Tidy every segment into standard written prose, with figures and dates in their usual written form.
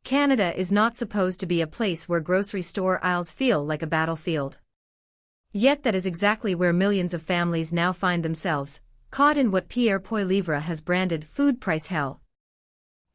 Canada is not supposed to be a place where grocery store aisles feel like a battlefield. Yet that is exactly where millions of families now find themselves, caught in what Pierre Poilievre has branded food price hell.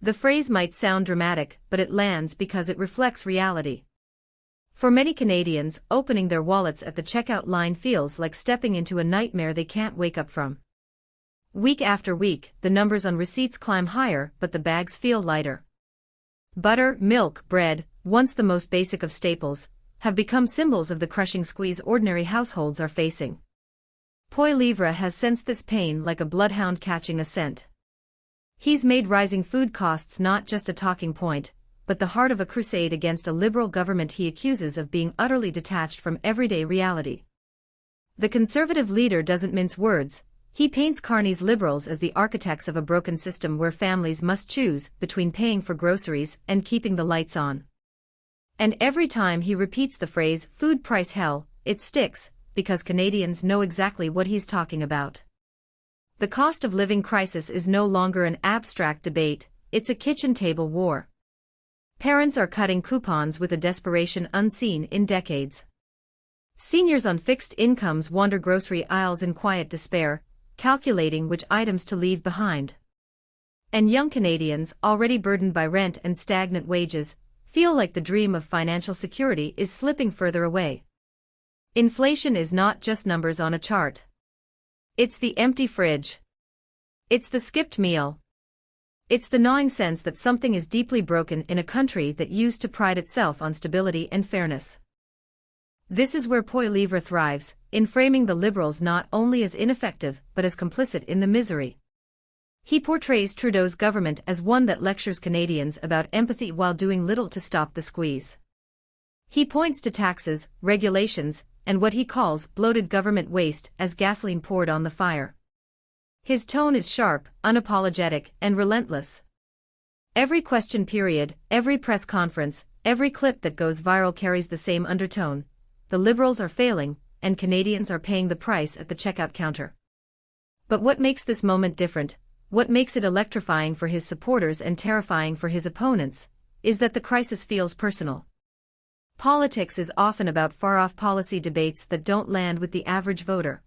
The phrase might sound dramatic, but it lands because it reflects reality. For many Canadians, opening their wallets at the checkout line feels like stepping into a nightmare they can't wake up from. Week after week, the numbers on receipts climb higher, but the bags feel lighter. Butter, milk, bread, once the most basic of staples, have become symbols of the crushing squeeze ordinary households are facing. Poilievre has sensed this pain like a bloodhound catching a scent. He's made rising food costs not just a talking point, but the heart of a crusade against a Liberal government he accuses of being utterly detached from everyday reality. The Conservative leader doesn't mince words. He paints Carney's Liberals as the architects of a broken system where families must choose between paying for groceries and keeping the lights on. And every time he repeats the phrase, food price hell, it sticks, because Canadians know exactly what he's talking about. The cost of living crisis is no longer an abstract debate, it's a kitchen table war. Parents are cutting coupons with a desperation unseen in decades. Seniors on fixed incomes wander grocery aisles in quiet despair, calculating which items to leave behind. And young Canadians, already burdened by rent and stagnant wages, feel like the dream of financial security is slipping further away. Inflation is not just numbers on a chart. It's the empty fridge. It's the skipped meal. It's the gnawing sense that something is deeply broken in a country that used to pride itself on stability and fairness. This is where Poilievre thrives, in framing the Liberals not only as ineffective but as complicit in the misery. He portrays Trudeau's government as one that lectures Canadians about empathy while doing little to stop the squeeze. He points to taxes, regulations, and what he calls bloated government waste as gasoline poured on the fire. His tone is sharp, unapologetic, and relentless. Every question period, every press conference, every clip that goes viral carries the same undertone. The Liberals are failing, and Canadians are paying the price at the checkout counter. But what makes this moment different, what makes it electrifying for his supporters and terrifying for his opponents, is that the crisis feels personal. Politics is often about far-off policy debates that don't land with the average voter.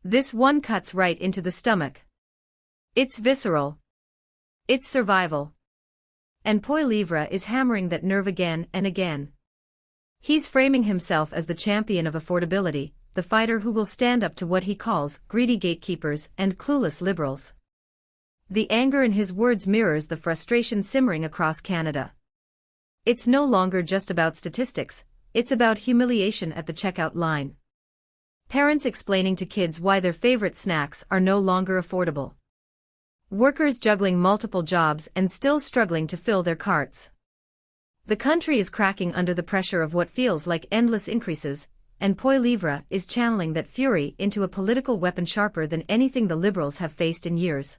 This one cuts right into the stomach. It's visceral. It's survival. And Poilievre is hammering that nerve again and again. He's framing himself as the champion of affordability, the fighter who will stand up to what he calls greedy gatekeepers and clueless Liberals. The anger in his words mirrors the frustration simmering across Canada. It's no longer just about statistics, it's about humiliation at the checkout line. Parents explaining to kids why their favorite snacks are no longer affordable. Workers juggling multiple jobs and still struggling to fill their carts. The country is cracking under the pressure of what feels like endless increases, and Poilievre is channeling that fury into a political weapon sharper than anything the Liberals have faced in years.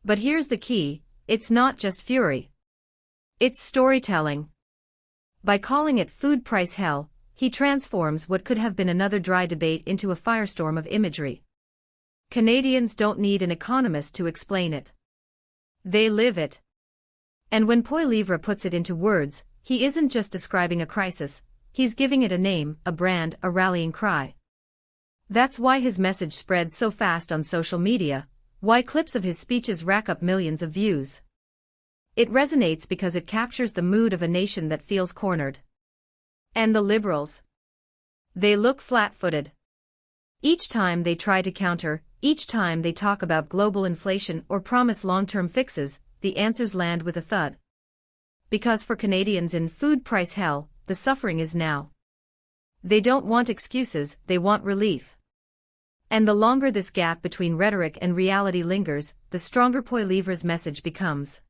But here's the key, it's not just fury. It's storytelling. By calling it food price hell, he transforms what could have been another dry debate into a firestorm of imagery. Canadians don't need an economist to explain it. They live it. And when Poilievre puts it into words, he isn't just describing a crisis, he's giving it a name, a brand, a rallying cry. That's why his message spreads so fast on social media, why clips of his speeches rack up millions of views. It resonates because it captures the mood of a nation that feels cornered. And the Liberals? They look flat-footed. Each time they try to counter, each time they talk about global inflation or promise long-term fixes, the answers land with a thud. Because for Canadians in food price hell, the suffering is now. They don't want excuses, they want relief. And the longer this gap between rhetoric and reality lingers, the stronger Poilievre's message becomes.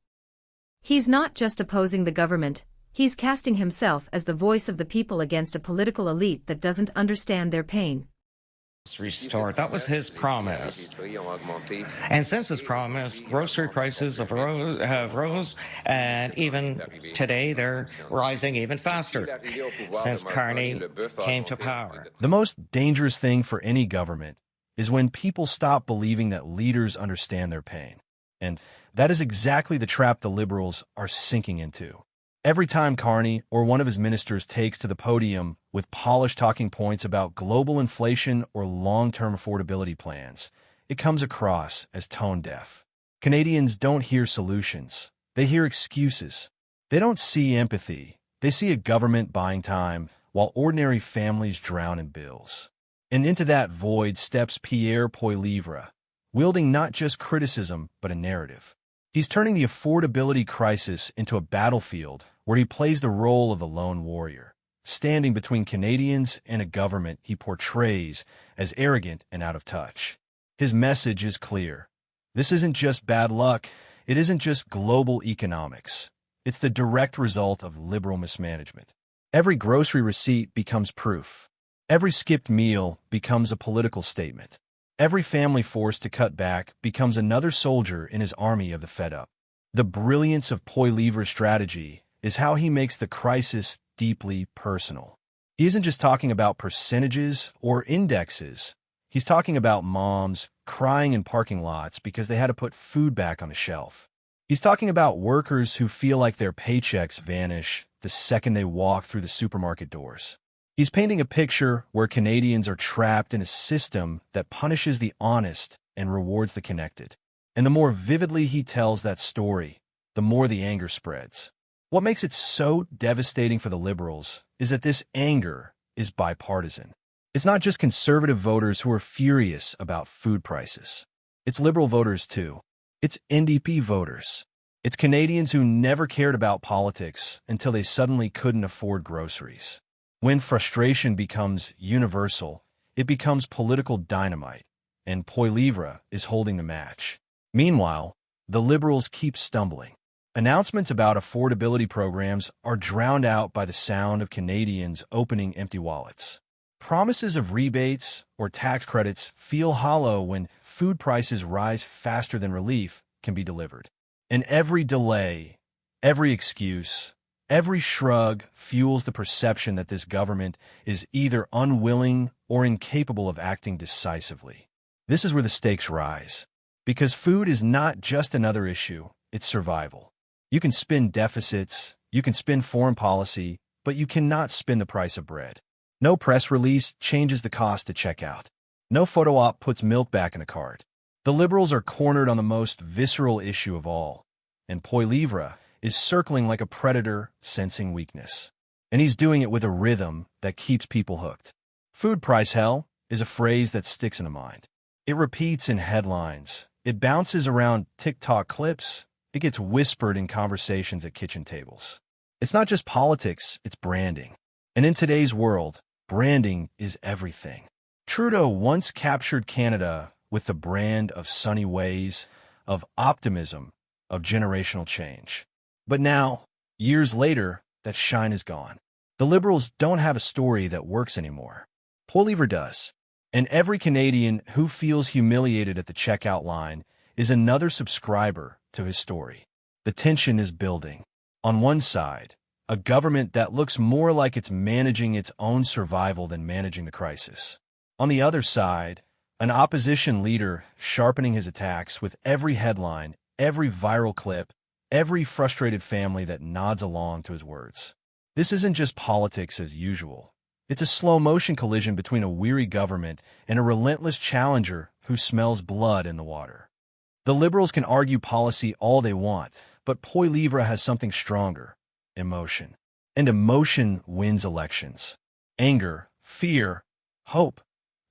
He's not just opposing the government, he's casting himself as the voice of the people against a political elite that doesn't understand their pain. Restored. That was his promise. And since his promise, grocery prices have rose, and even today they're rising even faster since Carney came to power. The most dangerous thing for any government is when people stop believing that leaders understand their pain. And That is exactly the trap the Liberals are sinking into. Every time Carney or one of his ministers takes to the podium with polished talking points about global inflation or long-term affordability plans, it comes across as tone-deaf. Canadians don't hear solutions. They hear excuses. They don't see empathy. They see a government buying time while ordinary families drown in bills. And into that void steps Pierre Poilievre, wielding not just criticism but a narrative. He's turning the affordability crisis into a battlefield where he plays the role of the lone warrior, standing between Canadians and a government he portrays as arrogant and out of touch. His message is clear. This isn't just bad luck. It isn't just global economics. It's the direct result of Liberal mismanagement. Every grocery receipt becomes proof. Every skipped meal becomes a political statement. Every family forced to cut back becomes another soldier in his army of the fed up. The brilliance of Poilievre's strategy is how he makes the crisis deeply personal. He isn't just talking about percentages or indexes. He's talking about moms crying in parking lots because they had to put food back on the shelf. He's talking about workers who feel like their paychecks vanish the second they walk through the supermarket doors. He's painting a picture where Canadians are trapped in a system that punishes the honest and rewards the connected. And the more vividly he tells that story, the more the anger spreads. What makes it so devastating for the Liberals is that this anger is bipartisan. It's not just conservative voters who are furious about food prices. It's Liberal voters too. It's NDP voters. It's Canadians who never cared about politics until they suddenly couldn't afford groceries. When frustration becomes universal, it becomes political dynamite, and Poilievre is holding the match. Meanwhile, the Liberals keep stumbling. Announcements about affordability programs are drowned out by the sound of Canadians opening empty wallets. Promises of rebates or tax credits feel hollow when food prices rise faster than relief can be delivered. And every delay, every excuse, every shrug fuels the perception that this government is either unwilling or incapable of acting decisively. This is where the stakes rise. Because food is not just another issue, it's survival. You can spin deficits, you can spin foreign policy, but you cannot spin the price of bread. No press release changes the cost to check out. No photo op puts milk back in the cart. The Liberals are cornered on the most visceral issue of all, and Poilievre is circling like a predator sensing weakness. And he's doing it with a rhythm that keeps people hooked. Food price hell is a phrase that sticks in the mind. It repeats in headlines. It bounces around TikTok clips. It gets whispered in conversations at kitchen tables. It's not just politics, it's branding. And in today's world, branding is everything. Trudeau once captured Canada with the brand of sunny ways, of optimism, of generational change. But now, years later, that shine is gone. The Liberals don't have a story that works anymore. Poilievre does. And every Canadian who feels humiliated at the checkout line is another subscriber to his story. The tension is building. On one side, a government that looks more like it's managing its own survival than managing the crisis. On the other side, an opposition leader sharpening his attacks with every headline, every viral clip, every frustrated family that nods along to his words. This isn't just politics as usual. It's a slow-motion collision between a weary government and a relentless challenger who smells blood in the water. The Liberals can argue policy all they want, but Poilievre has something stronger: emotion. And emotion wins elections. Anger, fear, hope.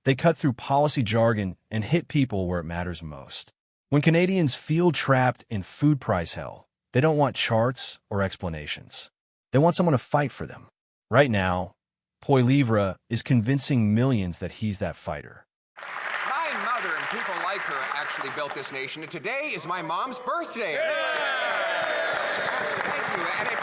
They cut through policy jargon and hit people where it matters most. When Canadians feel trapped in food price hell, they don't want charts or explanations. They want someone to fight for them. Right now, Poilievre is convincing millions that he's that fighter. My mother and people like her actually built this nation, and today is my mom's birthday. Thank you. And it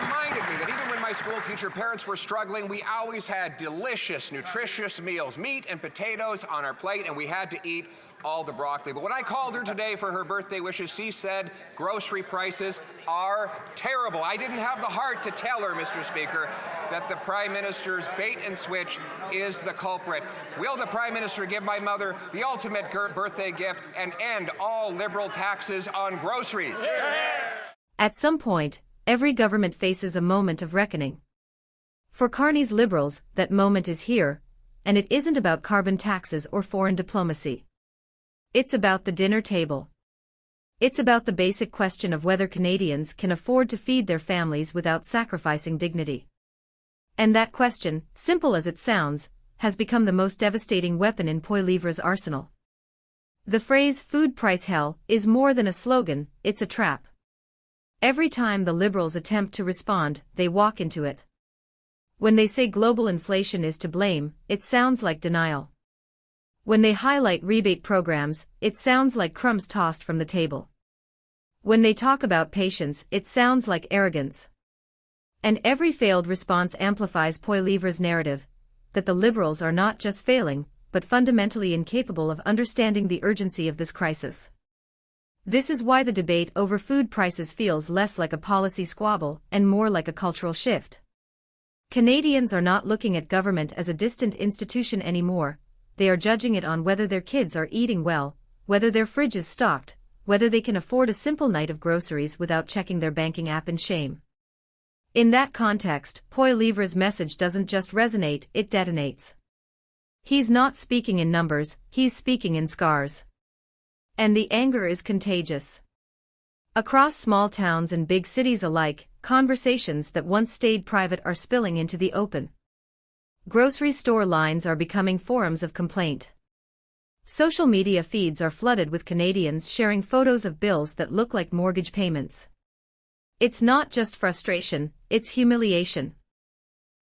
reminded me that even when my school teacher parents were struggling, we always had delicious, nutritious meals, meat and potatoes on our plate, and we had to eat all the broccoli. But when I called her today for her birthday wishes, she said grocery prices are terrible. I didn't have the heart to tell her, Mr. Speaker, that the Prime Minister's bait and switch is the culprit. Will the Prime Minister give my mother the ultimate birthday gift and end all Liberal taxes on groceries? At some point, every government faces a moment of reckoning. For Carney's Liberals, that moment is here, and it isn't about carbon taxes or foreign diplomacy. It's about the dinner table. It's about the basic question of whether Canadians can afford to feed their families without sacrificing dignity. And that question, simple as it sounds, has become the most devastating weapon in Poilievre's arsenal. The phrase "food price hell" is more than a slogan, it's a trap. Every time the Liberals attempt to respond, they walk into it. When they say global inflation is to blame, it sounds like denial. When they highlight rebate programs, it sounds like crumbs tossed from the table. When they talk about patience, it sounds like arrogance. And every failed response amplifies Poilievre's narrative, that the Liberals are not just failing, but fundamentally incapable of understanding the urgency of this crisis. This is why the debate over food prices feels less like a policy squabble and more like a cultural shift. Canadians are not looking at government as a distant institution anymore, they are judging it on whether their kids are eating well, whether their fridge is stocked, whether they can afford a simple night of groceries without checking their banking app in shame. In that context, Poilievre's message doesn't just resonate, it detonates. He's not speaking in numbers, he's speaking in scars. And the anger is contagious. Across small towns and big cities alike, conversations that once stayed private are spilling into the open. Grocery store lines are becoming forums of complaint. Social media feeds are flooded with Canadians sharing photos of bills that look like mortgage payments. It's not just frustration, it's humiliation.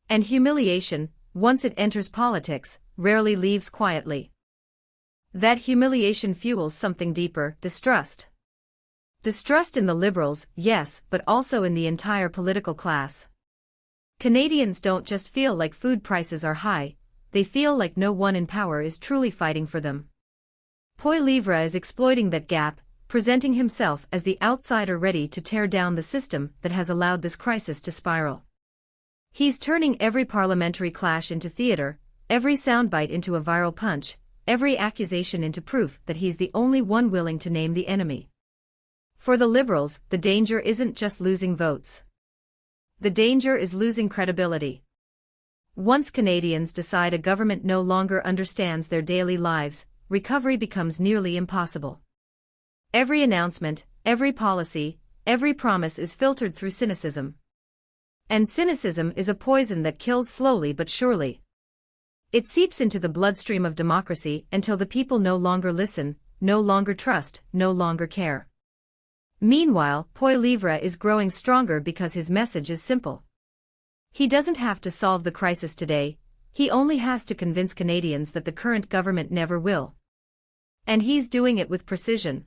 And humiliation, once it enters politics, rarely leaves quietly. That humiliation fuels something deeper, distrust. Distrust in the Liberals, yes, but also in the entire political class. Canadians don't just feel like food prices are high, they feel like no one in power is truly fighting for them. Poilievre is exploiting that gap, presenting himself as the outsider ready to tear down the system that has allowed this crisis to spiral. He's turning every parliamentary clash into theater, every soundbite into a viral punch, every accusation into proof that he's the only one willing to name the enemy. For the Liberals, the danger isn't just losing votes. The danger is losing credibility. Once Canadians decide a government no longer understands their daily lives, recovery becomes nearly impossible. Every announcement, every policy, every promise is filtered through cynicism. And cynicism is a poison that kills slowly but surely. It seeps into the bloodstream of democracy until the people no longer listen, no longer trust, no longer care. Meanwhile, Poilievre is growing stronger because his message is simple. He doesn't have to solve the crisis today, he only has to convince Canadians that the current government never will. And he's doing it with precision.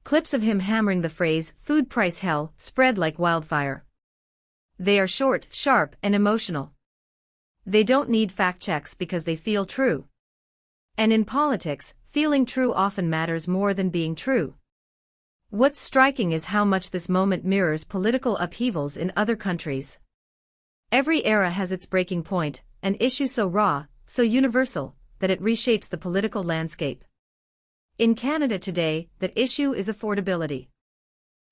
Clips of him hammering the phrase, "food price hell," spread like wildfire. They are short, sharp, and emotional. They don't need fact checks because they feel true. And in politics, feeling true often matters more than being true. What's striking is how much this moment mirrors political upheavals in other countries. Every era has its breaking point, an issue so raw, so universal, that it reshapes the political landscape. In Canada today, that issue is affordability.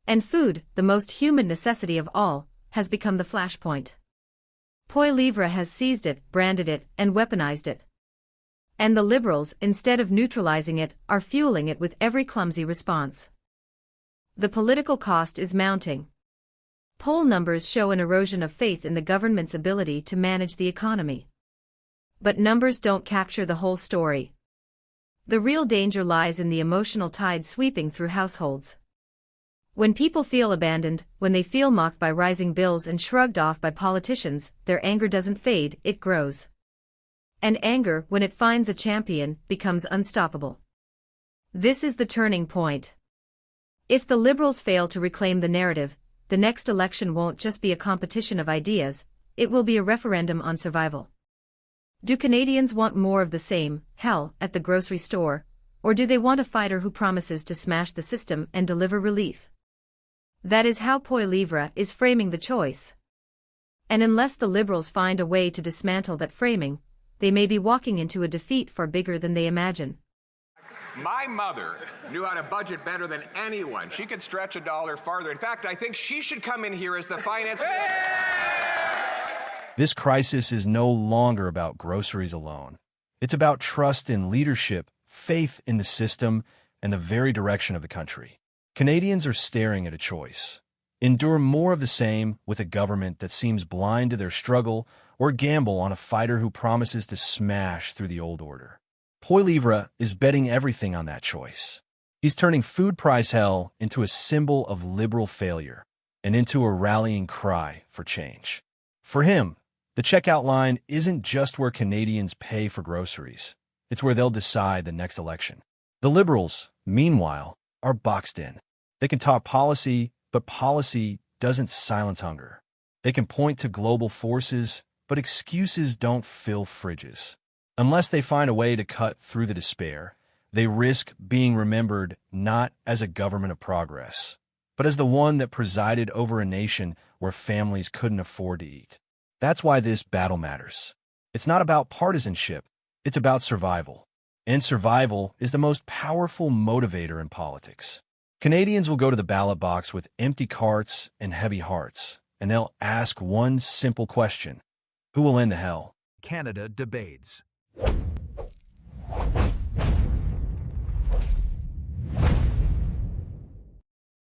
And food, the most human necessity of all, has become the flashpoint. Poilievre has seized it, branded it, and weaponized it. And the Liberals, instead of neutralizing it, are fueling it with every clumsy response. The political cost is mounting. Poll numbers show an erosion of faith in the government's ability to manage the economy. But numbers don't capture the whole story. The real danger lies in the emotional tide sweeping through households. When people feel abandoned, when they feel mocked by rising bills and shrugged off by politicians, their anger doesn't fade, it grows. And anger, when it finds a champion, becomes unstoppable. This is the turning point. If the Liberals fail to reclaim the narrative, the next election won't just be a competition of ideas, it will be a referendum on survival. Do Canadians want more of the same, hell, at the grocery store, Or do they want a fighter who promises to smash the system and deliver relief? That is how Poilievre is framing the choice. And unless the Liberals find a way to dismantle that framing, they may be walking into a defeat far bigger than they imagine. My mother knew how to budget better than anyone. She could stretch a dollar farther. In fact, I think she should come in here as the finance... This crisis is no longer about groceries alone. It's about trust in leadership, faith in the system, and the very direction of the country. Canadians are staring at a choice. Endure more of the same with a government that seems blind to their struggle, or gamble on a fighter who promises to smash through the old order. Poilievre is betting everything on that choice. He's turning food price hell into a symbol of liberal failure and into a rallying cry for change. For him, the checkout line isn't just where Canadians pay for groceries. It's where they'll decide the next election. The Liberals, meanwhile, are boxed in. They can talk policy, but policy doesn't silence hunger. They can point to global forces, but excuses don't fill fridges. Unless they find a way to cut through the despair, they risk being remembered not as a government of progress, but as the one that presided over a nation where families couldn't afford to eat. That's why this battle matters. It's not about partisanship, it's about survival. And survival is the most powerful motivator in politics. Canadians will go to the ballot box with empty carts and heavy hearts, and they'll ask one simple question: who will end the hell? Canada debates.